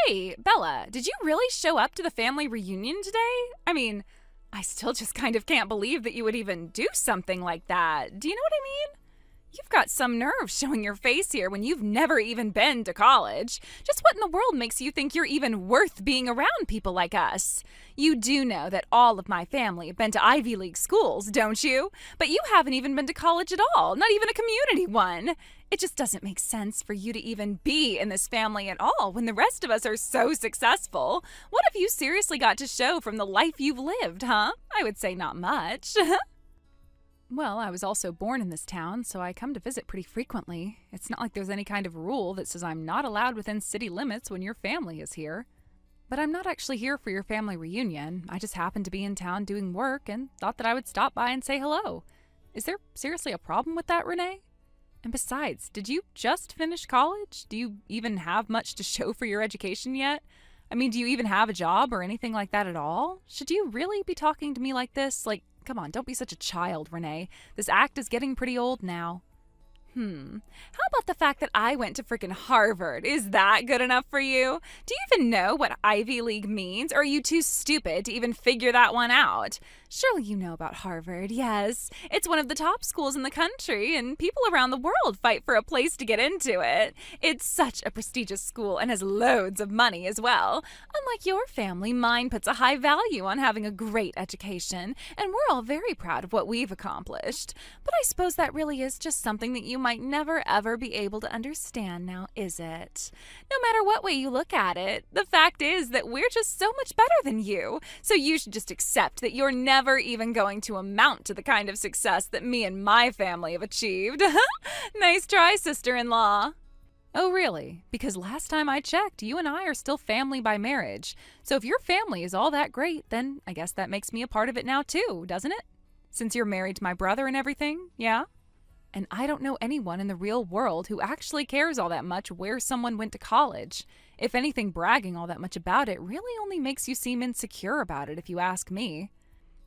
Hey, Bella, did you really show up to the family reunion today? I mean, I still just kind of can't believe that you would even do something like that. Do you know what I mean? You've got some nerve showing your face here when you've never even been to college. Just what in the world makes you think you're even worth being around people like us? You do know that all of my family have been to Ivy League schools, don't you? But you haven't even been to college at all, not even a community one. It just doesn't make sense for you to even be in this family at all when the rest of us are so successful. What have you seriously got to show from the life you've lived, huh? I would say not much. Well, I was also born in this town, so I come to visit pretty frequently. It's not like there's any kind of rule that says I'm not allowed within city limits when your family is here. But I'm not actually here for your family reunion. I just happened to be in town doing work and thought that I would stop by and say hello. Is there seriously a problem with that, Renee? And besides, did you just finish college? Do you even have much to show for your education yet? I mean, do you even have a job or anything like that at all? Should you really be talking to me like this? Come on, don't be such a child, Renee. This act is getting pretty old now. How about the fact that I went to frickin' Harvard? Is that good enough for you? Do you even know what Ivy League means? Or are you too stupid to even figure that one out? Surely you know about Harvard, yes. It's one of the top schools in the country, and people around the world fight for a place to get into it. It's such a prestigious school and has loads of money as well. Unlike your family, mine puts a high value on having a great education, and we're all very proud of what we've accomplished. But I suppose that really is just something that you might never ever be able to understand now, is it? No matter what way you look at it, the fact is that we're just so much better than you, so you should just accept that you're never even going to amount to the kind of success that me and my family have achieved. Nice try, sister-in-law. Oh, really? Because last time I checked, you and I are still family by marriage. So if your family is all that great, then I guess that makes me a part of it now too, doesn't it? Since you're married to my brother and everything, yeah? And I don't know anyone in the real world who actually cares all that much where someone went to college. If anything, bragging all that much about it really only makes you seem insecure about it, if you ask me.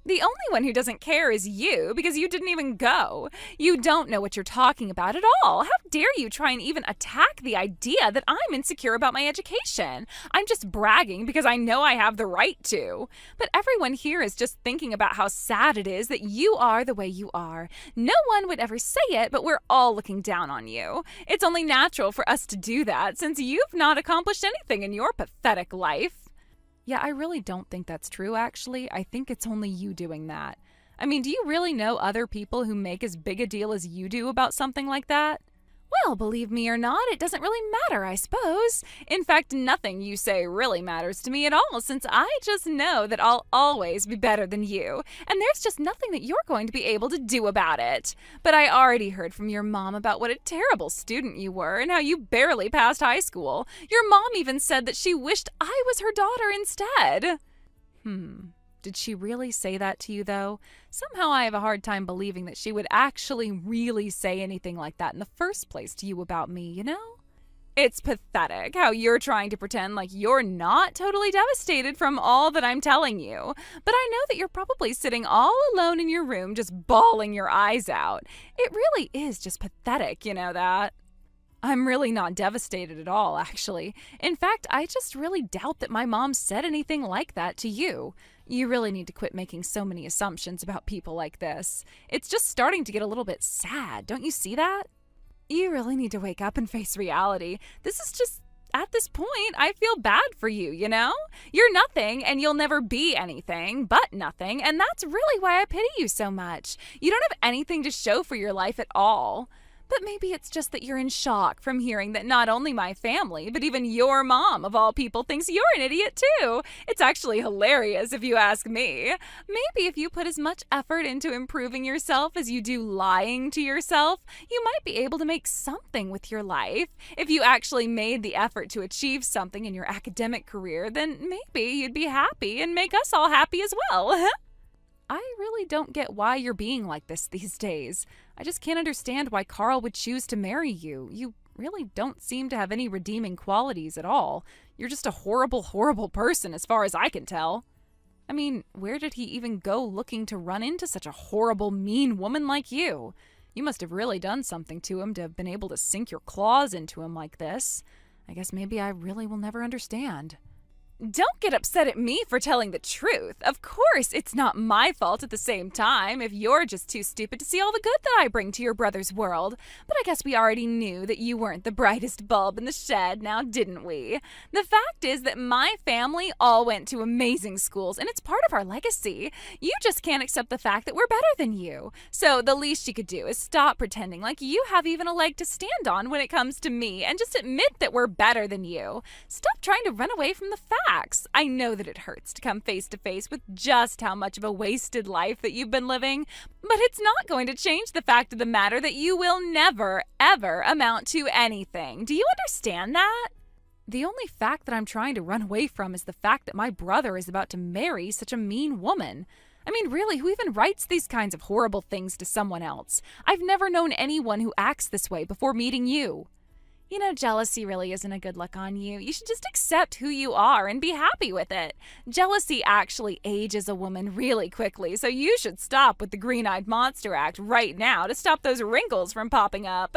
The only one who doesn't care is you, because you didn't even go. You don't know what you're talking about at all. How dare you try and even attack the idea that I'm insecure about my education? I'm just bragging because I know I have the right to. But everyone here is just thinking about how sad it is that you are the way you are. No one would ever say it, but we're all looking down on you. It's only natural for us to do that since you've not accomplished anything in your pathetic life. Yeah, I really don't think that's true, actually. I think it's only you doing that. I mean, do you really know other people who make as big a deal as you do about something like that? Well, believe me or not, it doesn't really matter, I suppose. In fact, nothing you say really matters to me at all, since I just know that I'll always be better than you, and there's just nothing that you're going to be able to do about it. But I already heard from your mom about what a terrible student you were and how you barely passed high school. Your mom even said that she wished I was her daughter instead. Did she really say that to you, though? Somehow I have a hard time believing that she would actually really say anything like that in the first place to you about me, you know? It's pathetic how you're trying to pretend like you're not totally devastated from all that I'm telling you. But I know that you're probably sitting all alone in your room just bawling your eyes out. It really is just pathetic, you know that? I'm really not devastated at all, actually. In fact, I just really doubt that my mom said anything like that to you. You really need to quit making so many assumptions about people like this. It's just starting to get a little bit sad, don't you see that? You really need to wake up and face reality. This is just, at this point, I feel bad for you, you know? You're nothing, and you'll never be anything but nothing, and that's really why I pity you so much. You don't have anything to show for your life at all. But maybe it's just that you're in shock from hearing that not only my family, but even your mom, of all people, thinks you're an idiot too. It's actually hilarious if you ask me. Maybe if you put as much effort into improving yourself as you do lying to yourself, you might be able to make something with your life. If you actually made the effort to achieve something in your academic career, then maybe you'd be happy and make us all happy as well. I really don't get why you're being like this these days. I just can't understand why Carl would choose to marry you. You really don't seem to have any redeeming qualities at all. You're just a horrible, horrible person as far as I can tell. I mean, where did he even go looking to run into such a horrible, mean woman like you? You must have really done something to him to have been able to sink your claws into him like this. I guess maybe I really will never understand. Don't get upset at me for telling the truth. Of course, it's not my fault at the same time if you're just too stupid to see all the good that I bring to your brother's world. But I guess we already knew that you weren't the brightest bulb in the shed, now didn't we? The fact is that my family all went to amazing schools, and it's part of our legacy. You just can't accept the fact that we're better than you. So the least you could do is stop pretending like you have even a leg to stand on when it comes to me, and just admit that we're better than you. Stop trying to run away from the facts. I know that it hurts to come face to face with just how much of a wasted life that you've been living, but it's not going to change the fact of the matter that you will never, ever amount to anything. Do you understand that? The only fact that I'm trying to run away from is the fact that my brother is about to marry such a mean woman. I mean, really, who even writes these kinds of horrible things to someone else? I've never known anyone who acts this way before meeting you. You know, jealousy really isn't a good look on you. You should just accept who you are and be happy with it. Jealousy actually ages a woman really quickly, so you should stop with the green-eyed monster act right now to stop those wrinkles from popping up.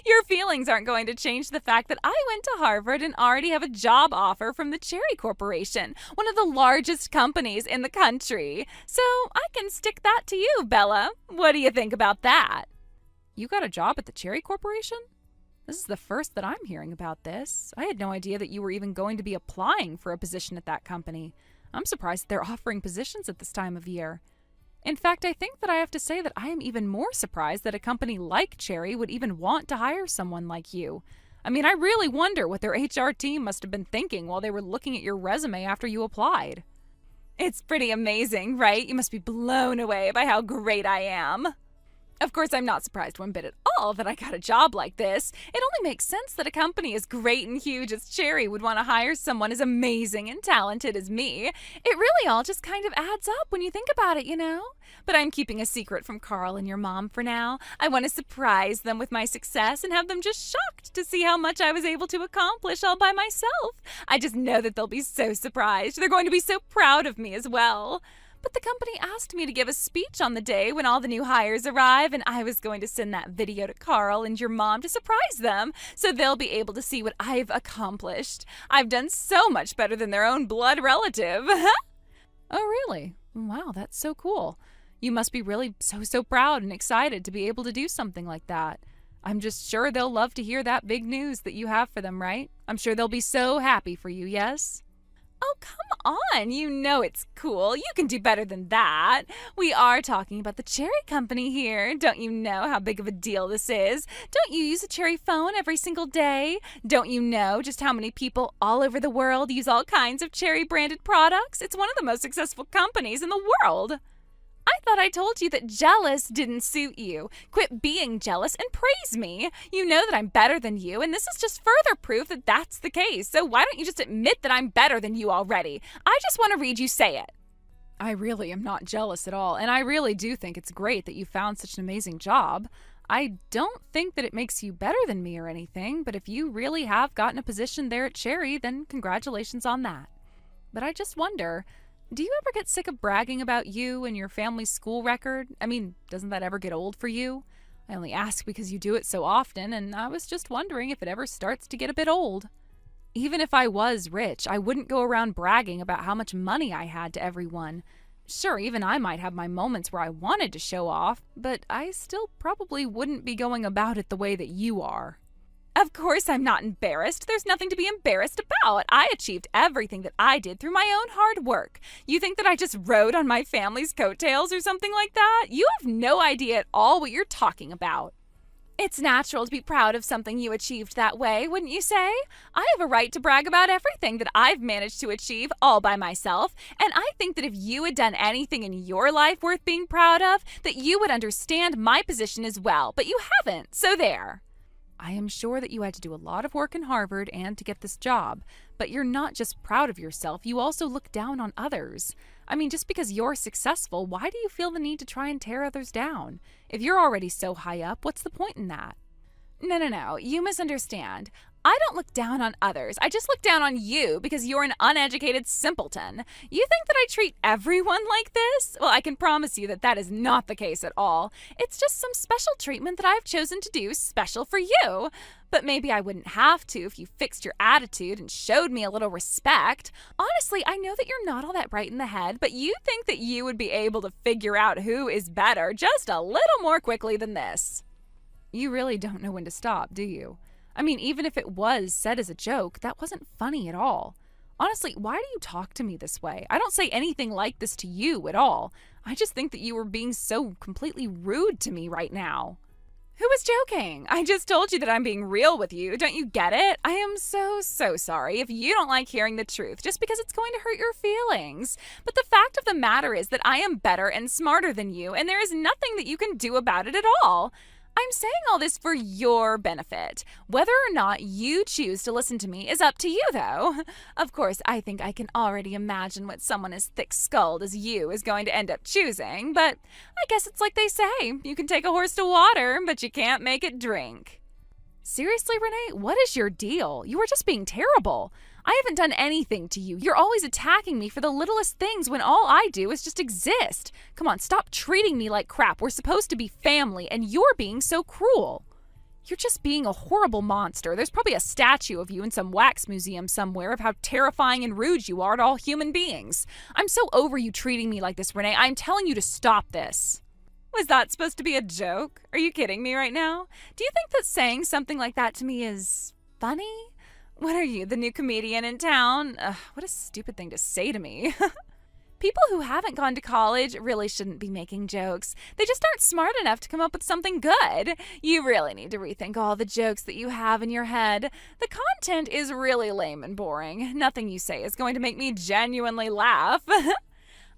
Your feelings aren't going to change the fact that I went to Harvard and already have a job offer from the Cherry Corporation, one of the largest companies in the country. So I can stick that to you, Bella. What do you think about that? You got a job at the Cherry Corporation? This is the first that I'm hearing about this. I had no idea that you were even going to be applying for a position at that company. I'm surprised they're offering positions at this time of year. In fact, I think that I have to say that I am even more surprised that a company like Cherry would even want to hire someone like you. I mean, I really wonder what their HR team must have been thinking while they were looking at your resume after you applied. It's pretty amazing, right? You must be blown away by how great I am. Of course, I'm not surprised one bit at all that I got a job like this. It only makes sense that a company as great and huge as Cherry would want to hire someone as amazing and talented as me. It really all just kind of adds up when you think about it, you know? But I'm keeping a secret from Carl and your mom for now. I want to surprise them with my success and have them just shocked to see how much I was able to accomplish all by myself. I just know that they'll be so surprised. They're going to be so proud of me as well. But the company asked me to give a speech on the day when all the new hires arrive, and I was going to send that video to Carl and your mom to surprise them, so they'll be able to see what I've accomplished. I've done so much better than their own blood relative. Oh, really? Wow, that's so cool. You must be really so proud and excited to be able to do something like that. I'm just sure they'll love to hear that big news that you have for them, right? I'm sure they'll be so happy for you, yes? Oh, come on. You know it's cool. You can do better than that. We are talking about the Cherry Company here. Don't you know how big of a deal this is? Don't you use a Cherry phone every single day? Don't you know just how many people all over the world use all kinds of Cherry-branded products? It's one of the most successful companies in the world. I thought I told you that jealous didn't suit you. Quit being jealous and praise me. You know that I'm better than you, and this is just further proof that that's the case. So why don't you just admit that I'm better than you already? I just want to read you say it. I really am not jealous at all, and I really do think it's great that you found such an amazing job. I don't think that it makes you better than me or anything, but if you really have gotten a position there at Cherry, then congratulations on that. But I just wonder, do you ever get sick of bragging about you and your family's school record? I mean, doesn't that ever get old for you? I only ask because you do it so often, and I was just wondering if it ever starts to get a bit old. Even if I was rich, I wouldn't go around bragging about how much money I had to everyone. Sure, even I might have my moments where I wanted to show off, but I still probably wouldn't be going about it the way that you are. Of course I'm not embarrassed. There's nothing to be embarrassed about. I achieved everything that I did through my own hard work. You think that I just rode on my family's coattails or something like that? You have no idea at all what you're talking about. It's natural to be proud of something you achieved that way, wouldn't you say? I have a right to brag about everything that I've managed to achieve all by myself, and I think that if you had done anything in your life worth being proud of, that you would understand my position as well, but you haven't, so there. I am sure that you had to do a lot of work in Harvard and to get this job, but you're not just proud of yourself, you also look down on others. I mean, just because you're successful, why do you feel the need to try and tear others down? If you're already so high up, what's the point in that? No, you misunderstand. I don't look down on others. I just look down on you because you're an uneducated simpleton. You think that I treat everyone like this? Well, I can promise you that that is not the case at all. It's just some special treatment that I've chosen to do special for you. But maybe I wouldn't have to if you fixed your attitude and showed me a little respect. Honestly, I know that you're not all that bright in the head, but you think that you would be able to figure out who is better just a little more quickly than this. You really don't know when to stop, do you? I mean, even if it was said as a joke, that wasn't funny at all. Honestly, why do you talk to me this way? I don't say anything like this to you at all. I just think that you were being so completely rude to me right now. Who was joking? I just told you that I'm being real with you. Don't you get it? I am so sorry if you don't like hearing the truth just because it's going to hurt your feelings. But the fact of the matter is that I am better and smarter than you, and there is nothing that you can do about it at all. I'm saying all this for your benefit. Whether or not you choose to listen to me is up to you, though. Of course, I think I can already imagine what someone as thick-skulled as you is going to end up choosing, but I guess it's like they say, you can take a horse to water, but you can't make it drink. Seriously, Renee, what is your deal? You are just being terrible. I haven't done anything to you. You're always attacking me for the littlest things when all I do is just exist. Come on, stop treating me like crap. We're supposed to be family, and you're being so cruel. You're just being a horrible monster. There's probably a statue of you in some wax museum somewhere of how terrifying and rude you are to all human beings. I'm so over you treating me like this, Renee. I'm telling you to stop this. Was that supposed to be a joke? Are you kidding me right now? Do you think that saying something like that to me is funny? What are you, the new comedian in town? What a stupid thing to say to me. People who haven't gone to college really shouldn't be making jokes. They just aren't smart enough to come up with something good. You really need to rethink all the jokes that you have in your head. The content is really lame and boring. Nothing you say is going to make me genuinely laugh.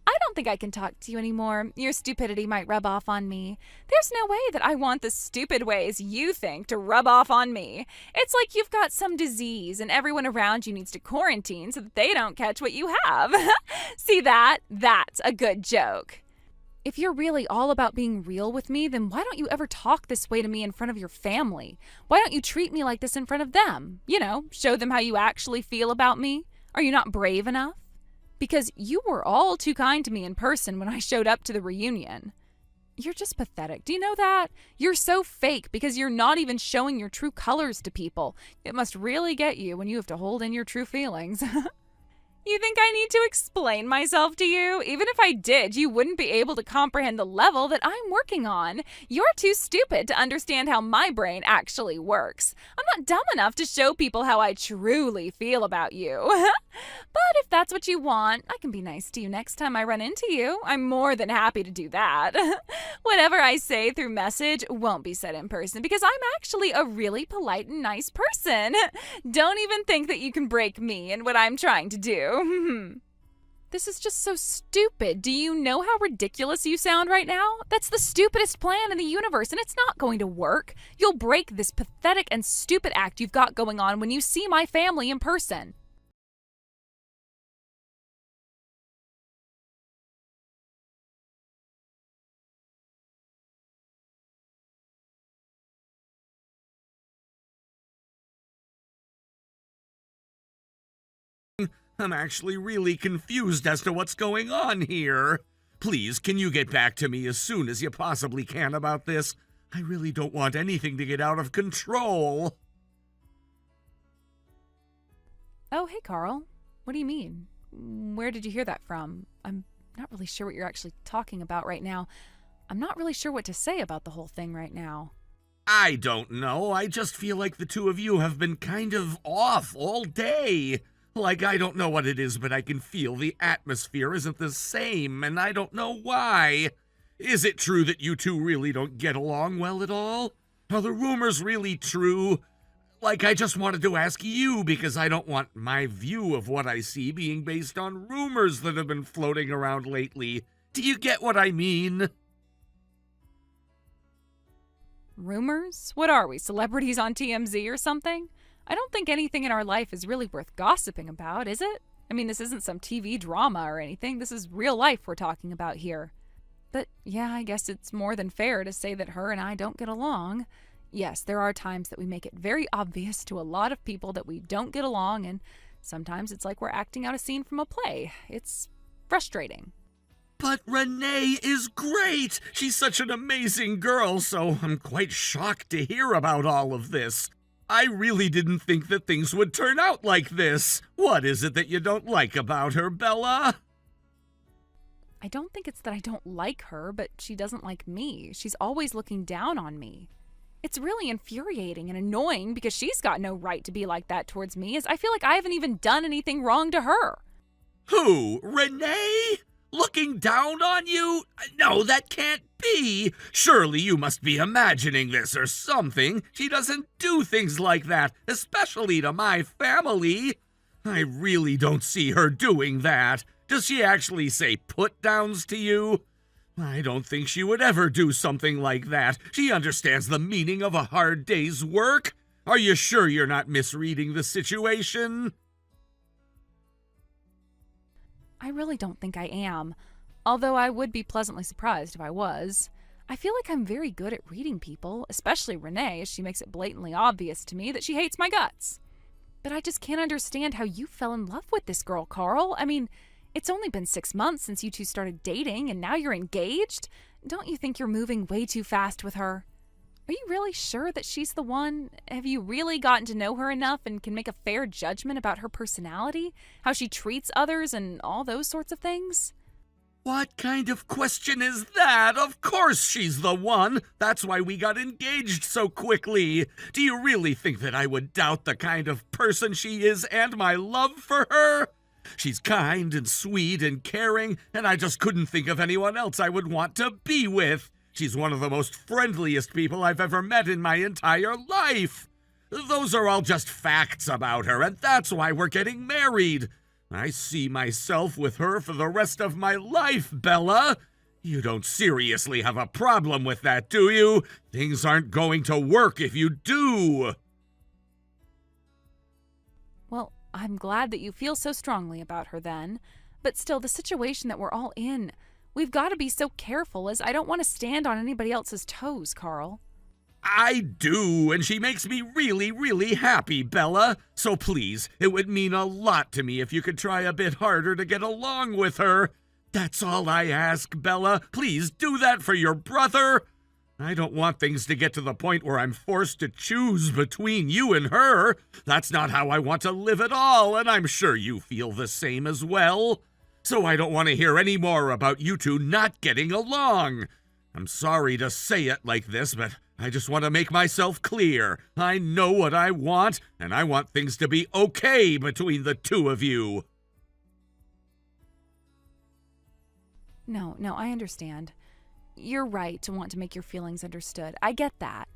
I don't think I can talk to you anymore. Your stupidity might rub off on me. There's no way that I want the stupid ways you think to rub off on me. It's like you've got some disease and everyone around you needs to quarantine so that they don't catch what you have. See that? That's a good joke. If you're really all about being real with me, then why don't you ever talk this way to me in front of your family? Why don't you treat me like this in front of them? You know, show them how you actually feel about me. Are you not brave enough? Because you were all too kind to me in person when I showed up to the reunion. You're just pathetic. Do you know that? You're so fake because you're not even showing your true colors to people. It must really get you when you have to hold in your true feelings. You think I need to explain myself to you? Even if I did, you wouldn't be able to comprehend the level that I'm working on. You're too stupid to understand how my brain actually works. I'm not dumb enough to show people how I truly feel about you. But if that's what you want, I can be nice to you next time I run into you. I'm more than happy to do that. Whatever I say through message won't be said in person because I'm actually a really polite and nice person. Don't even think that you can break me and what I'm trying to do. This is just so stupid. Do you know how ridiculous you sound right now? That's the stupidest plan in the universe, and it's not going to work. You'll break this pathetic and stupid act you've got going on when you see my family in person. I'm actually really confused as to what's going on here. Please, can you get back to me as soon as you possibly can about this? I really don't want anything to get out of control. Oh, hey, Carl. What do you mean? Where did you hear that from? I'm not really sure what you're actually talking about right now. I'm not really sure what to say about the whole thing right now. I don't know. I just feel like the two of you have been kind of off all day. Like, I don't know what it is, but I can feel the atmosphere isn't the same, and I don't know why. Is it true that you two really don't get along well at all? Are the rumors really true? Like, I just wanted to ask you because I don't want my view of what I see being based on rumors that have been floating around lately. Do you get what I mean? Rumors? What are we, celebrities on TMZ or something? I don't think anything in our life is really worth gossiping about, is it? I mean, this isn't some TV drama or anything. This is real life we're talking about here. But yeah, I guess it's more than fair to say that her and I don't get along. Yes, there are times that we make it very obvious to a lot of people that we don't get along, and sometimes it's like we're acting out a scene from a play. It's frustrating. But Renee is great! She's such an amazing girl, so I'm quite shocked to hear about all of this. I really didn't think that things would turn out like this. What is it that you don't like about her, Bella? I don't think it's that I don't like her, but she doesn't like me. She's always looking down on me. It's really infuriating and annoying because she's got no right to be like that towards me, as I feel like I haven't even done anything wrong to her. Who? Renee? Looking down on you? No, that can't be. Surely you must be imagining this or something. She doesn't do things like that, especially to my family. I really don't see her doing that. Does she actually say put-downs to you? I don't think she would ever do something like that. She understands the meaning of a hard day's work. Are you sure you're not misreading the situation? I really don't think I am, although I would be pleasantly surprised if I was. I feel like I'm very good at reading people, especially Renee, as she makes it blatantly obvious to me that she hates my guts. But I just can't understand how you fell in love with this girl, Carl. I mean, it's only been 6 months since you two started dating, and now you're engaged? Don't you think you're moving way too fast with her? Are you really sure that she's the one? Have you really gotten to know her enough and can make a fair judgment about her personality, how she treats others, and all those sorts of things? What kind of question is that? Of course she's the one. That's why we got engaged so quickly. Do you really think that I would doubt the kind of person she is and my love for her? She's kind and sweet and caring, and I just couldn't think of anyone else I would want to be with. She's one of the most friendliest people I've ever met in my entire life. Those are all just facts about her, and that's why we're getting married. I see myself with her for the rest of my life, Bella. You don't seriously have a problem with that, do you? Things aren't going to work if you do. Well, I'm glad that you feel so strongly about her then. But still, the situation that we're all in, we've got to be so careful, as I don't want to stand on anybody else's toes, Carl. I do, and she makes me really, really happy, Bella. So please, it would mean a lot to me if you could try a bit harder to get along with her. That's all I ask, Bella. Please do that for your brother. I don't want things to get to the point where I'm forced to choose between you and her. That's not how I want to live at all, and I'm sure you feel the same as well. So I don't want to hear any more about you two not getting along. I'm sorry to say it like this, but I just want to make myself clear. I know what I want, and I want things to be okay between the two of you. No, I understand. You're right to want to make your feelings understood. I get that.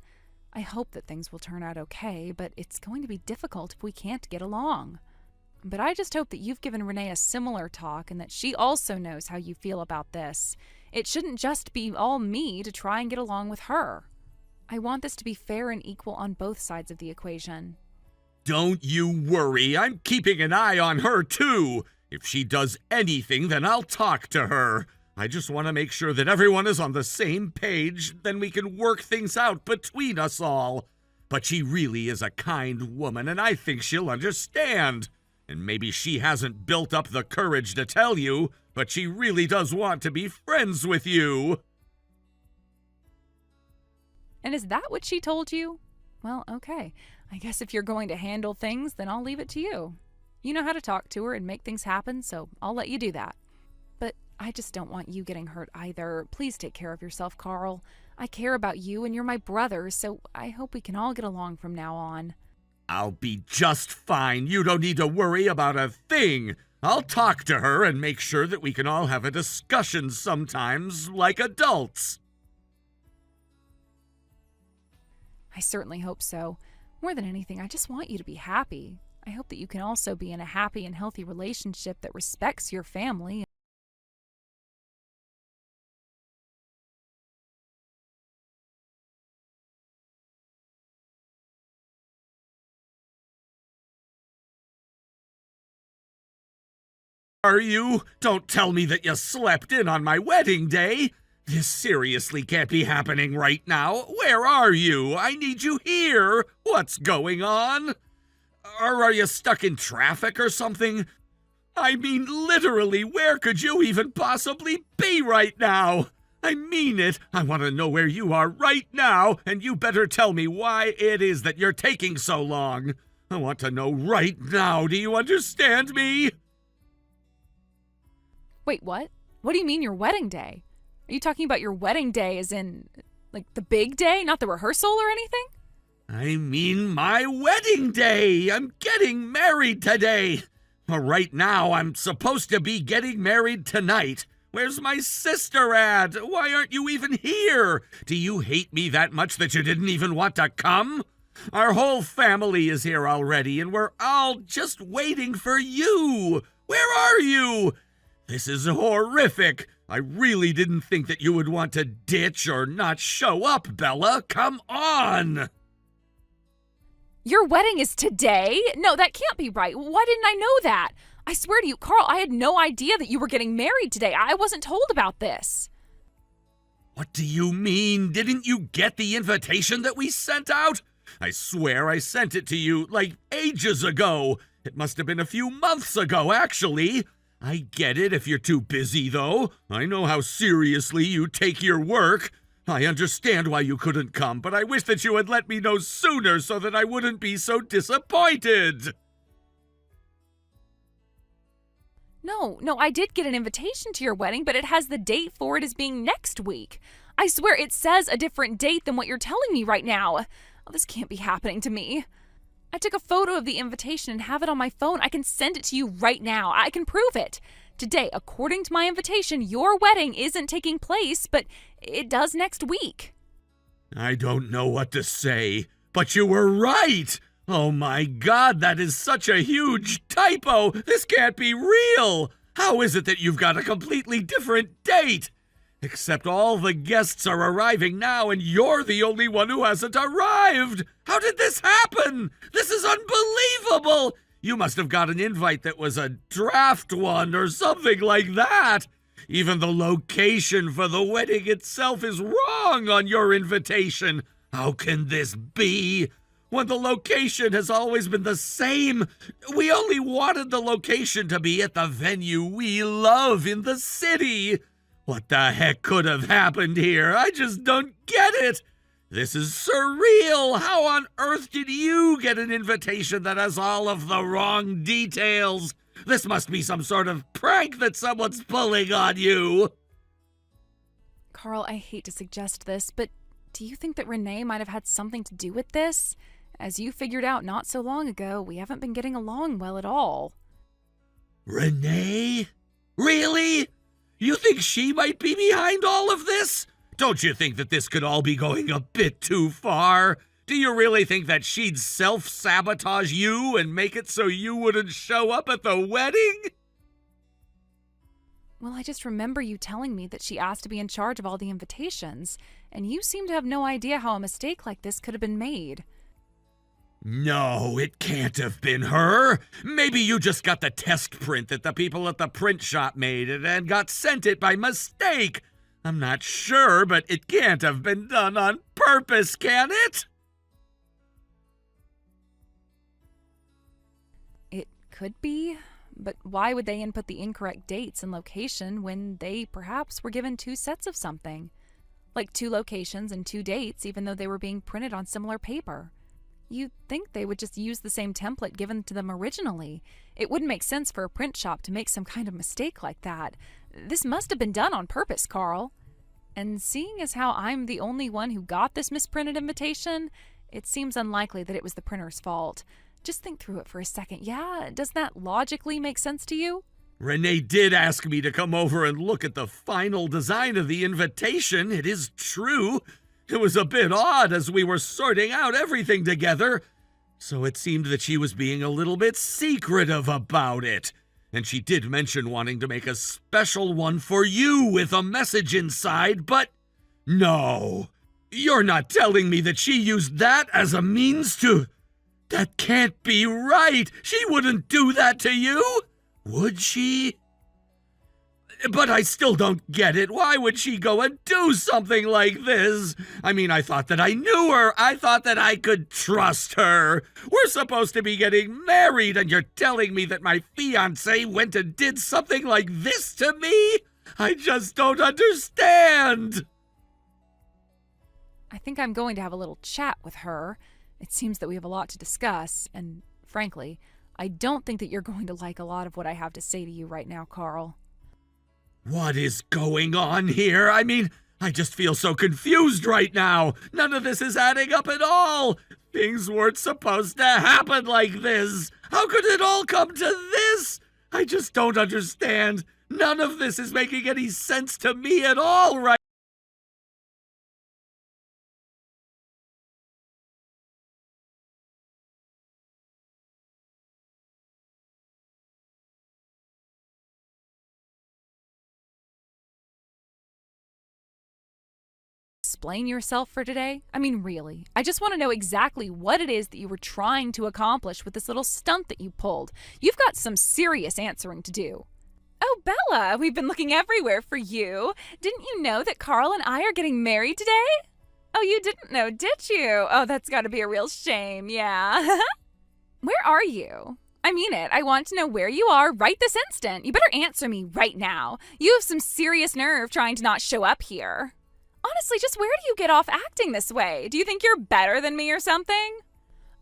I hope that things will turn out okay, but it's going to be difficult if we can't get along. But I just hope that you've given Renee a similar talk and that she also knows how you feel about this. It shouldn't just be all me to try and get along with her. I want this to be fair and equal on both sides of the equation. Don't you worry. I'm keeping an eye on her, too. If she does anything, then I'll talk to her. I just want to make sure that everyone is on the same page, then we can work things out between us all. But she really is a kind woman, and I think she'll understand. And maybe she hasn't built up the courage to tell you, but she really does want to be friends with you. And is that what she told you? Well, okay. I guess if you're going to handle things, then I'll leave it to you. You know how to talk to her and make things happen, so I'll let you do that. But I just don't want you getting hurt either. Please take care of yourself, Carl. I care about you, and you're my brother, so I hope we can all get along from now on. I'll be just fine. You don't need to worry about a thing. I'll talk to her and make sure that we can all have a discussion sometimes, like adults. I certainly hope so. More than anything, I just want you to be happy. I hope that you can also be in a happy and healthy relationship that respects your family. Are you? Don't tell me that you slept in on my wedding day. This seriously can't be happening right now. Where are you? I need you here. What's going on? Or are you stuck in traffic or something? I mean, literally, where could you even possibly be right now? I mean it. I want to know where you are right now, and you better tell me why it is that you're taking so long. I want to know right now. Do you understand me? Wait, what? What do you mean your wedding day? Are you talking about your wedding day as in, like, the big day, not the rehearsal or anything? I mean my wedding day. I'm getting married today. Well, right now, I'm supposed to be getting married tonight. Where's my sister at? Why aren't you even here? Do you hate me that much that you didn't even want to come? Our whole family is here already, and we're all just waiting for you. Where are you? This is horrific. I really didn't think that you would want to ditch or not show up, Bella. Come on! Your wedding is today? No, that can't be right. Why didn't I know that? I swear to you, Carl, I had no idea that you were getting married today. I wasn't told about this. What do you mean? Didn't you get the invitation that we sent out? I swear I sent it to you, like, ages ago. It must have been a few months ago, actually. I get it if you're too busy, though. I know how seriously you take your work. I understand why you couldn't come, but I wish that you had let me know sooner so that I wouldn't be so disappointed. No, I did get an invitation to your wedding, but it has the date for it as being next week. I swear it says a different date than what you're telling me right now. Oh, this can't be happening to me. I took a photo of the invitation and have it on my phone. I can send it to you right now. I can prove it. Today, according to my invitation, your wedding isn't taking place, but it does next week. I don't know what to say, but you were right. Oh my God, that is such a huge typo. This can't be real. How is it that you've got a completely different date? Except all the guests are arriving now and you're the only one who hasn't arrived. How did this happen? This is unbelievable. You must have got an invite that was a draft one or something like that. Even the location for the wedding itself is wrong on your invitation. How can this be? When the location has always been the same. We only wanted the location to be at the venue we love in the city. What the heck could have happened here? I just don't get it. This is surreal. How on earth did you get an invitation that has all of the wrong details? This must be some sort of prank that someone's pulling on you. Carl, I hate to suggest this, but do you think that Renee might have had something to do with this? As you figured out not so long ago, we haven't been getting along well at all. Renee? Really? You think she might be behind all of this? Don't you think that this could all be going a bit too far? Do you really think that she'd self-sabotage you and make it so you wouldn't show up at the wedding? Well, I just remember you telling me that she asked to be in charge of all the invitations, and you seem to have no idea how a mistake like this could have been made. No, it can't have been her. Maybe you just got the test print that the people at the print shop made and got sent it by mistake. I'm not sure, but it can't have been done on purpose, can it? It could be, but why would they input the incorrect dates and location when they perhaps were given two sets of something? Like 2 locations and 2 dates, even though they were being printed on similar paper. You'd think they would just use the same template given to them originally. It wouldn't make sense for a print shop to make some kind of mistake like that. This must have been done on purpose, Carl. And seeing as how I'm the only one who got this misprinted invitation, it seems unlikely that it was the printer's fault. Just think through it for a second. Yeah, does that logically make sense to you? Renee did ask me to come over and look at the final design of the invitation. It is true. It was a bit odd as we were sorting out everything together, so it seemed that she was being a little bit secretive about it. And she did mention wanting to make a special one for you with a message inside, but no. You're not telling me that she used that as a means to... That can't be right. She wouldn't do that to you, would she? But I still don't get it. Why would she go and do something like this? I mean, I thought that I knew her. I thought that I could trust her. We're supposed to be getting married, and you're telling me that my fiancé went and did something like this to me? I just don't understand. I think I'm going to have a little chat with her. It seems that we have a lot to discuss, and frankly, I don't think that you're going to like a lot of what I have to say to you right now, Carl. What is going on here? I mean, I just feel so confused right now. None of this is adding up at all. Things weren't supposed to happen like this. How could it all come to this? I just don't understand. None of this is making any sense to me at all right Explain yourself for today? I mean, really. I just want to know exactly what it is that you were trying to accomplish with this little stunt that you pulled. You've got some serious answering to do. Oh, Bella, we've been looking everywhere for you. Didn't you know that Carl and I are getting married today? Oh, you didn't know, did you? Oh, that's got to be a real shame, yeah. Where are you? I mean it. I want to know where you are right this instant. You better answer me right now. You have some serious nerve trying to not show up here. Honestly, just where do you get off acting this way? Do you think you're better than me or something?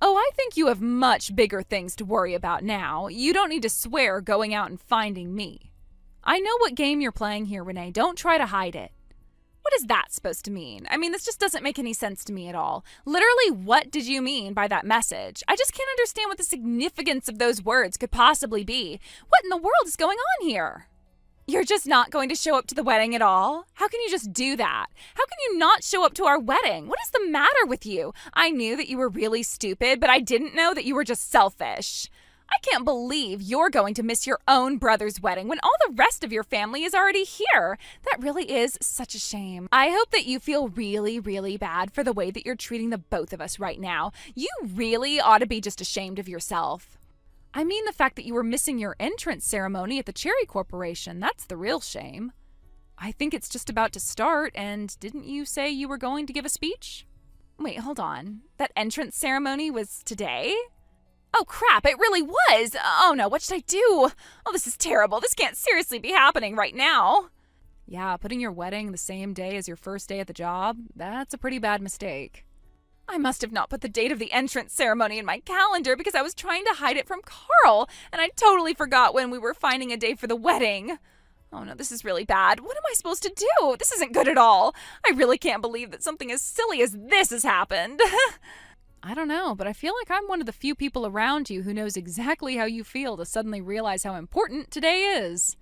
Oh, I think you have much bigger things to worry about now. You don't need to swear going out and finding me. I know what game you're playing here, Renee. Don't try to hide it. What is that supposed to mean? I mean, this just doesn't make any sense to me at all. Literally, what did you mean by that message? I just can't understand what the significance of those words could possibly be. What in the world is going on here? You're just not going to show up to the wedding at all? How can you just do that? How can you not show up to our wedding? What is the matter with you? I knew that you were really stupid, but I didn't know that you were just selfish. I can't believe you're going to miss your own brother's wedding when all the rest of your family is already here. That really is such a shame. I hope that you feel really, really bad for the way that you're treating the both of us right now. You really ought to be just ashamed of yourself. I mean the fact that you were missing your entrance ceremony at the Cherry Corporation. That's the real shame. I think it's just about to start, and didn't you say you were going to give a speech? Wait, hold on. That entrance ceremony was today? Oh crap, it really was! Oh no, what should I do? Oh, this is terrible. This can't seriously be happening right now. Yeah, putting your wedding the same day as your first day at the job, that's a pretty bad mistake. I must have not put the date of the entrance ceremony in my calendar because I was trying to hide it from Carl, and I totally forgot when we were finding a day for the wedding. Oh no, this is really bad. What am I supposed to do? This isn't good at all. I really can't believe that something as silly as this has happened. I don't know, but I feel like I'm one of the few people around you who knows exactly how you feel to suddenly realize how important today is.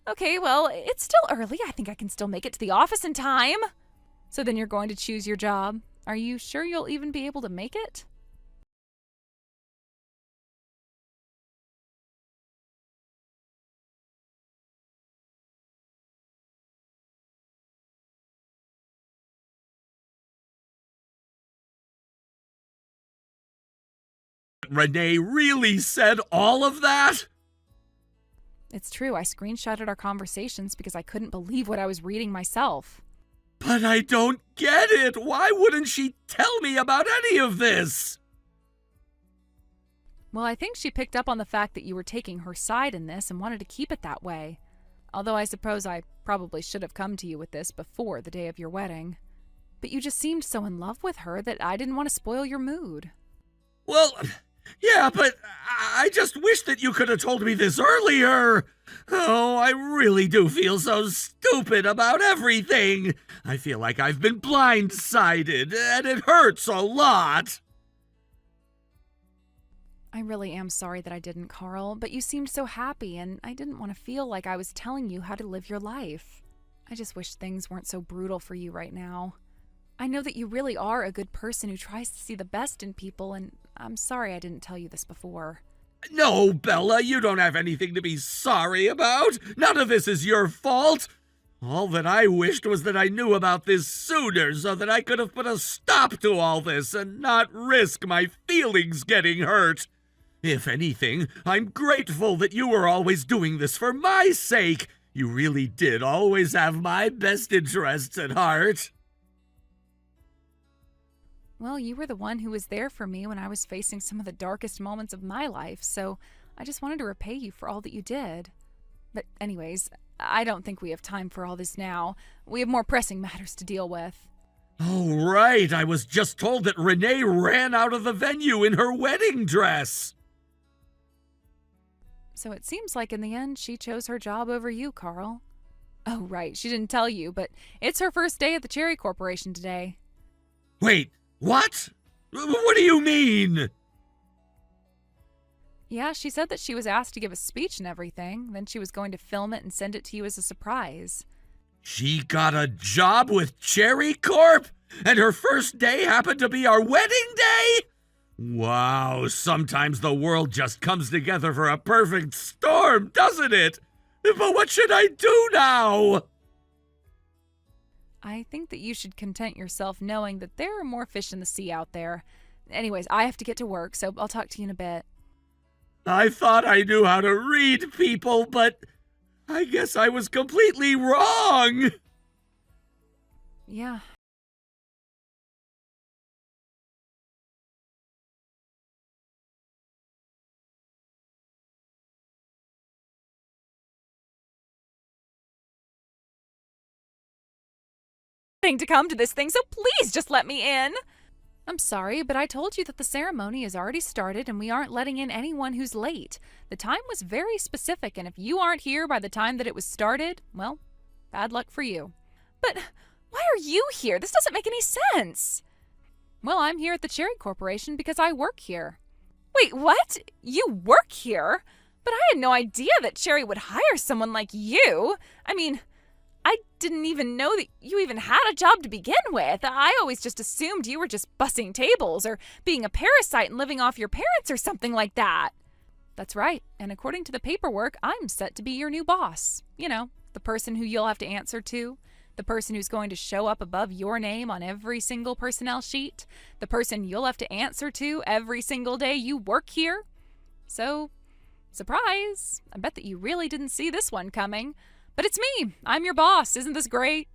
Okay, well, it's still early. I think I can still make it to the office in time. So then you're going to choose your job. Are you sure you'll even be able to make it? Renee really said all of that? It's true. I screenshotted our conversations because I couldn't believe what I was reading myself. But I don't get it. Why wouldn't she tell me about any of this? Well, I think she picked up on the fact that you were taking her side in this and wanted to keep it that way. Although I suppose I probably should have come to you with this before the day of your wedding. But you just seemed so in love with her that I didn't want to spoil your mood. Well, yeah, but I just wish that you could have told me this earlier. Oh, I really do feel so stupid about everything. I feel like I've been blindsided, and it hurts a lot. I really am sorry that I didn't, Carl, but you seemed so happy, and I didn't want to feel like I was telling you how to live your life. I just wish things weren't so brutal for you right now. I know that you really are a good person who tries to see the best in people, and I'm sorry I didn't tell you this before. No, Bella, you don't have anything to be sorry about. None of this is your fault. All that I wished was that I knew about this sooner so that I could have put a stop to all this and not risk my feelings getting hurt. If anything, I'm grateful that you were always doing this for my sake. You really did always have my best interests at heart. Well, you were the one who was there for me when I was facing some of the darkest moments of my life, so I just wanted to repay you for all that you did. But anyways, I don't think we have time for all this now. We have more pressing matters to deal with. Oh, right. I was just told that Renee ran out of the venue in her wedding dress. So it seems like in the end she chose her job over you, Carl. Oh, right, she didn't tell you, but it's her first day at the Cherry Corporation today. Wait, what? What do you mean? Yeah, she said that she was asked to give a speech and everything, then she was going to film it and send it to you as a surprise. She got a job with Cherry Corp? And her first day happened to be our wedding day? Wow, sometimes the world just comes together for a perfect storm, doesn't it? But what should I do now? I think that you should content yourself knowing that there are more fish in the sea out there. Anyways, I have to get to work, so I'll talk to you in a bit. I thought I knew how to read people, but I guess I was completely wrong. Yeah. To come to this thing, so please just let me in. I'm sorry, but I told you that the ceremony has already started and we aren't letting in anyone who's late. The time was very specific, and if you aren't here by the time that it was started, well, bad luck for you. But why are you here? This doesn't make any sense. Well, I'm here at the Cherry Corporation because I work here. Wait, what? You work here? But I had no idea that Cherry would hire someone like you. I mean, I didn't even know that you even had a job to begin with. I always just assumed you were just bussing tables or being a parasite and living off your parents or something like that. That's right, and according to the paperwork, I'm set to be your new boss. You know, the person who you'll have to answer to, the person who's going to show up above your name on every single personnel sheet, the person you'll have to answer to every single day you work here. So, surprise, I bet that you really didn't see this one coming. But it's me. I'm your boss. Isn't this great?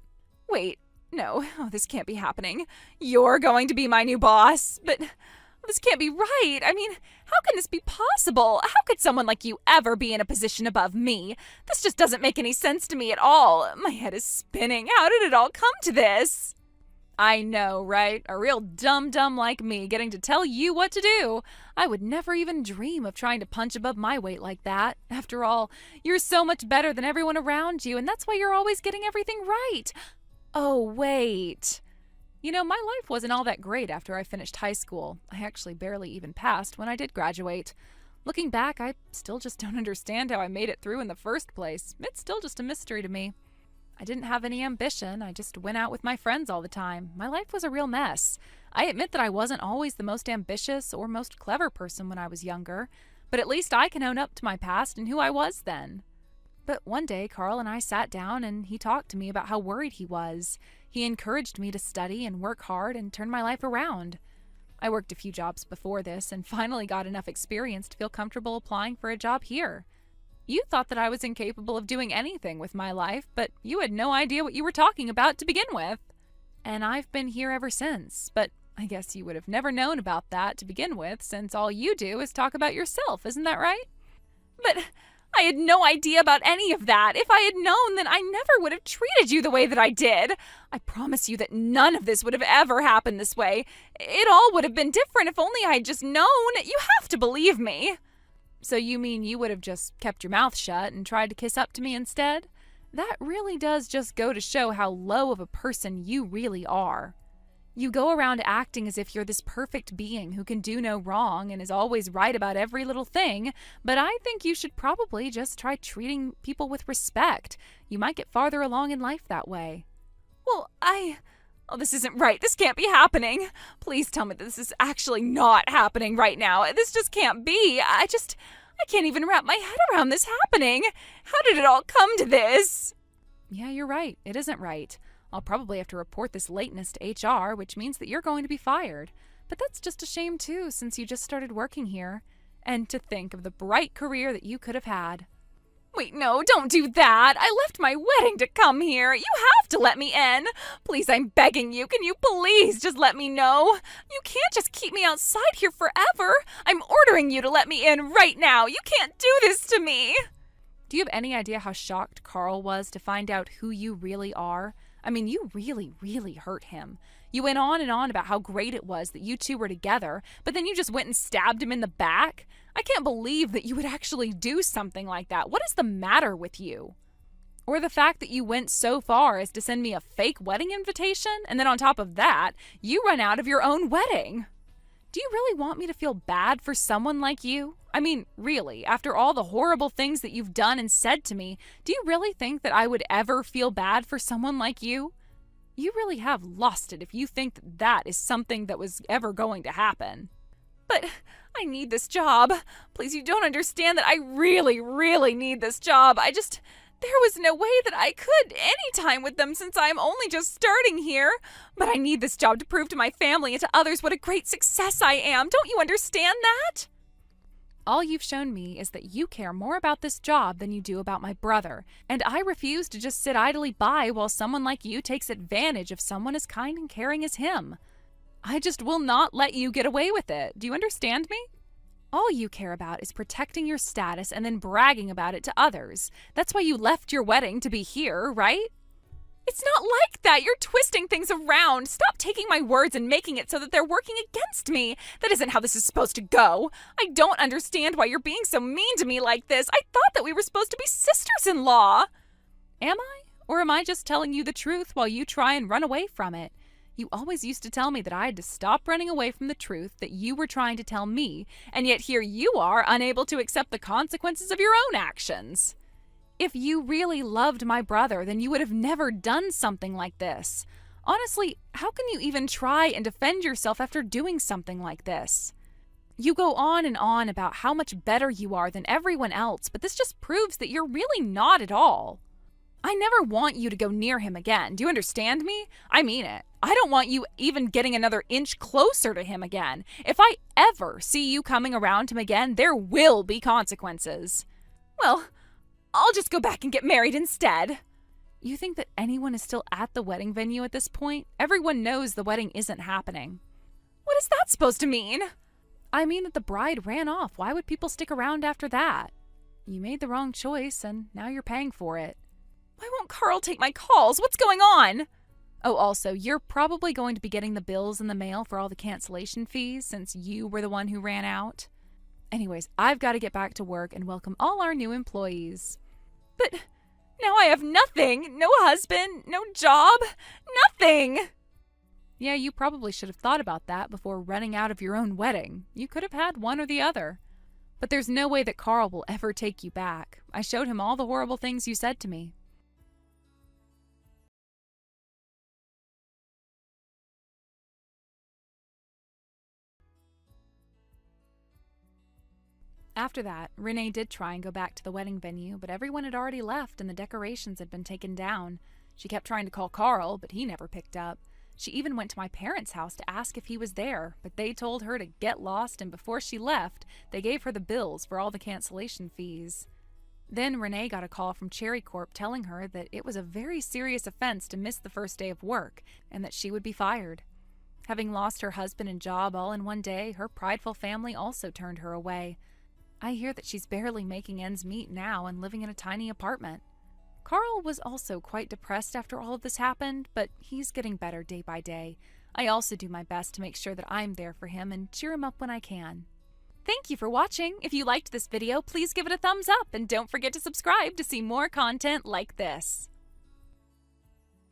Wait, no. Oh, this can't be happening. You're going to be my new boss. But this can't be right. I mean, how can this be possible? How could someone like you ever be in a position above me? This just doesn't make any sense to me at all. My head is spinning. How did it all come to this? I know, right? A real dum-dum like me getting to tell you what to do. I would never even dream of trying to punch above my weight like that. After all, you're so much better than everyone around you, and that's why you're always getting everything right. Oh, wait. You know, my life wasn't all that great after I finished high school. I actually barely even passed when I did graduate. Looking back, I still just don't understand how I made it through in the first place. It's still just a mystery to me. I didn't have any ambition. I just went out with my friends all the time. My life was a real mess. I admit that I wasn't always the most ambitious or most clever person when I was younger, but at least I can own up to my past and who I was then. But one day, Carl and I sat down and he talked to me about how worried he was. He encouraged me to study and work hard and turn my life around. I worked a few jobs before this and finally got enough experience to feel comfortable applying for a job here. You thought that I was incapable of doing anything with my life, but you had no idea what you were talking about to begin with. And I've been here ever since, but I guess you would have never known about that to begin with, since all you do is talk about yourself, isn't that right? But I had no idea about any of that. If I had known, then I never would have treated you the way that I did. I promise you that none of this would have ever happened this way. It all would have been different if only I had just known. You have to believe me. So you mean you would have just kept your mouth shut and tried to kiss up to me instead? That really does just go to show how low of a person you really are. You go around acting as if you're this perfect being who can do no wrong and is always right about every little thing, but I think you should probably just try treating people with respect. You might get farther along in life that way. Well, Oh, this isn't right. This can't be happening. Please tell me that this is actually not happening right now. This just can't be. I can't even wrap my head around this happening. How did it all come to this? Yeah, you're right. It isn't right. I'll probably have to report this lateness to HR, which means that you're going to be fired. But that's just a shame too, since you just started working here. And to think of the bright career that you could have had. Wait, no, don't do that. I left my wedding to come here. You have to let me in. Please, I'm begging you. Can you please just let me know? You can't just keep me outside here forever. I'm ordering you to let me in right now. You can't do this to me. Do you have any idea how shocked Carl was to find out who you really are? I mean, you really, really hurt him. You went on and on about how great it was that you two were together, but then you just went and stabbed him in the back. I can't believe that you would actually do something like that. What is the matter with you? Or the fact that you went so far as to send me a fake wedding invitation, and then on top of that, you run out of your own wedding. Do you really want me to feel bad for someone like you? I mean, really, after all the horrible things that you've done and said to me, do you really think that I would ever feel bad for someone like you? You really have lost it if you think that that is something that was ever going to happen. But I need this job. Please, you don't understand that I really, really need this job. There was no way that I could any time with them since I'm only just starting here. But I need this job to prove to my family and to others what a great success I am. Don't you understand that? All you've shown me is that you care more about this job than you do about my brother, and I refuse to just sit idly by while someone like you takes advantage of someone as kind and caring as him. I just will not let you get away with it. Do you understand me? All you care about is protecting your status and then bragging about it to others. That's why you left your wedding to be here, right? It's not like that. You're twisting things around. Stop taking my words and making it so that they're working against me. That isn't how this is supposed to go. I don't understand why you're being so mean to me like this. I thought that we were supposed to be sisters-in-law. Am I? Or am I just telling you the truth while you try and run away from it? You always used to tell me that I had to stop running away from the truth that you were trying to tell me, and yet here you are, unable to accept the consequences of your own actions. If you really loved my brother, then you would have never done something like this. Honestly, how can you even try and defend yourself after doing something like this? You go on and on about how much better you are than everyone else, but this just proves that you're really not at all. I never want you to go near him again. Do you understand me? I mean it. I don't want you even getting another inch closer to him again. If I ever see you coming around him again, there will be consequences. Well, I'll just go back and get married instead. You think that anyone is still at the wedding venue at this point? Everyone knows the wedding isn't happening. What is that supposed to mean? I mean that the bride ran off. Why would people stick around after that? You made the wrong choice, and now you're paying for it. Why won't Carl take my calls? What's going on? Oh, also, you're probably going to be getting the bills in the mail for all the cancellation fees since you were the one who ran out. Anyways, I've got to get back to work and welcome all our new employees. But now I have nothing. No husband, no job, nothing. Yeah, you probably should have thought about that before running out of your own wedding. You could have had one or the other. But there's no way that Carl will ever take you back. I showed him all the horrible things you said to me. After that, Renee did try and go back to the wedding venue, but everyone had already left and the decorations had been taken down. She kept trying to call Carl, but he never picked up. She even went to my parents' house to ask if he was there, but they told her to get lost, and before she left, they gave her the bills for all the cancellation fees. Then Renee got a call from Cherry Corp telling her that it was a very serious offense to miss the first day of work, and that she would be fired. Having lost her husband and job all in one day, her prideful family also turned her away. I hear that she's barely making ends meet now and living in a tiny apartment. Carl was also quite depressed after all of this happened, but he's getting better day by day. I also do my best to make sure that I'm there for him and cheer him up when I can. Thank you for watching. If you liked this video, please give it a thumbs up and don't forget to subscribe to see more content like this.